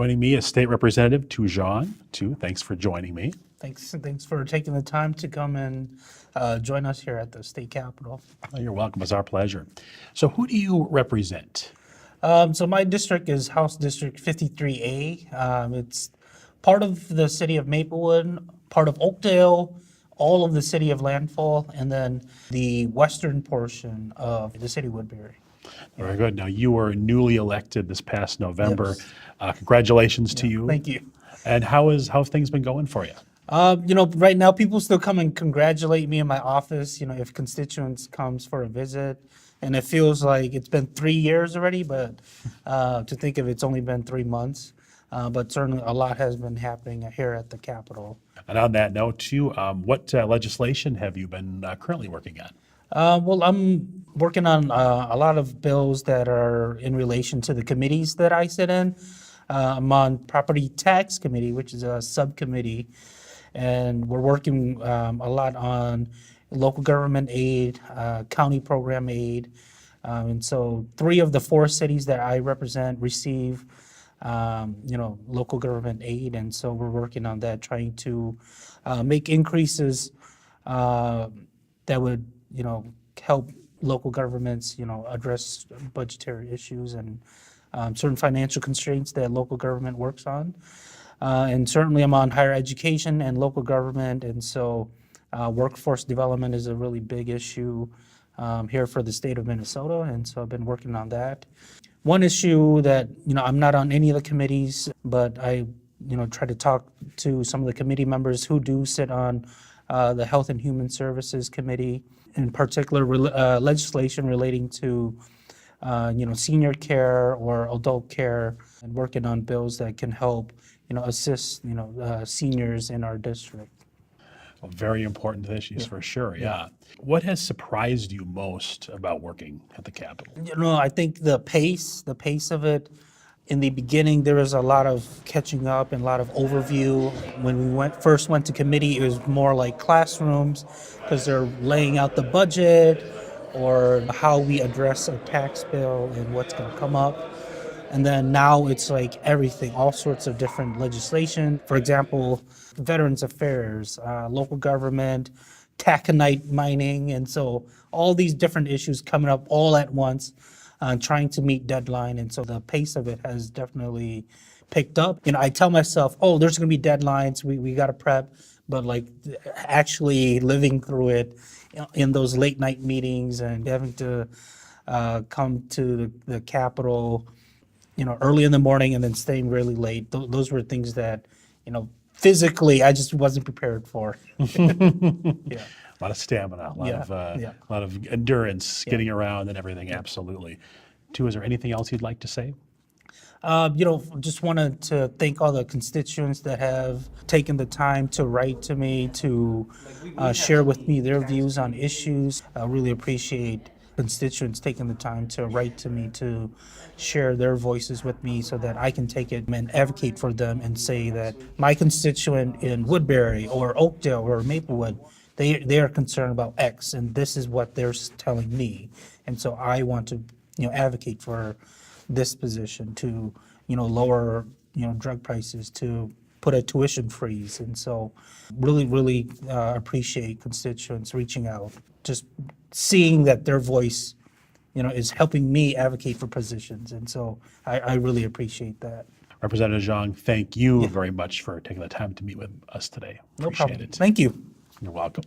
Joining me is State Representative Xiong. Thanks for joining me. Thanks for taking the time to come and join us here at the state capitol. Oh, you're welcome. It's our pleasure. So who do you represent? So my district is House District 53A. It's part of the city of Maplewood, part of Oakdale, all of the city of Landfall, and then the western portion of the city of Woodbury. Very good. Now, you were newly elected this past November. Yes. Congratulations to you. Thank you. And how's things been going for you? Right now people still come and congratulate me in my office, if constituents comes for a visit. And it feels like it's been 3 years already, but to think of it's only been 3 months. But certainly a lot has been happening here at the Capitol. And on that note, too, what legislation have you been currently working on? Well, I'm working on a lot of bills that are in relation to the committees that I sit in. I'm on Property Tax Committee, which is a subcommittee, and we're working a lot on local government aid, county program aid. And so 3 of the 4 cities that I represent receive, local government aid. And so we're working on that, trying to make increases that would, help local governments, address budgetary issues and certain financial constraints that local government works on. And certainly I'm on higher education and local government. And so workforce development is a really big issue here for the state of Minnesota. And so I've been working on that. One issue that, I'm not on any of the committees, but I, try to talk to some of the committee members who do sit on the Health and Human Services Committee, in particular legislation relating to senior care or adult care, and working on bills that can help, assist, seniors in our district. Well, very important issues for sure, yeah. What has surprised you most about working at the Capitol? I think the pace of it. In the beginning, there was a lot of catching up and a lot of overview. When we first went to committee, it was more like classrooms because they're laying out the budget or how we address a tax bill and what's going to come up. And then now it's like everything, all sorts of different legislation. For example, Veterans Affairs, local government, taconite mining. And so all these different issues coming up all at once. Trying to meet deadline, and so the pace of it has definitely picked up. I tell myself, oh, there's going to be deadlines, we got to prep, but like actually living through it in those late night meetings and having to come to the Capitol, early in the morning and then staying really late. Those were things that, physically I just wasn't prepared for. Yeah. A lot of stamina, a lot of endurance, getting around and everything, absolutely. Is there anything else you'd like to say? Just wanted to thank all the constituents that have taken the time to write to me, to share with me their views on issues. I really appreciate constituents taking the time to write to me, to share their voices with me so that I can take it and advocate for them and say that my constituent in Woodbury or Oakdale or Maplewood, they are concerned about X, and this is what they're telling me. And so I want to, advocate for this position to, lower, drug prices, to put a tuition freeze. And so really appreciate constituents reaching out, just seeing that their voice, is helping me advocate for positions. And so I really appreciate that. Representative Xiong, thank you very much for taking the time to meet with us today. No Appreciate problem. it. Thank you. You're welcome.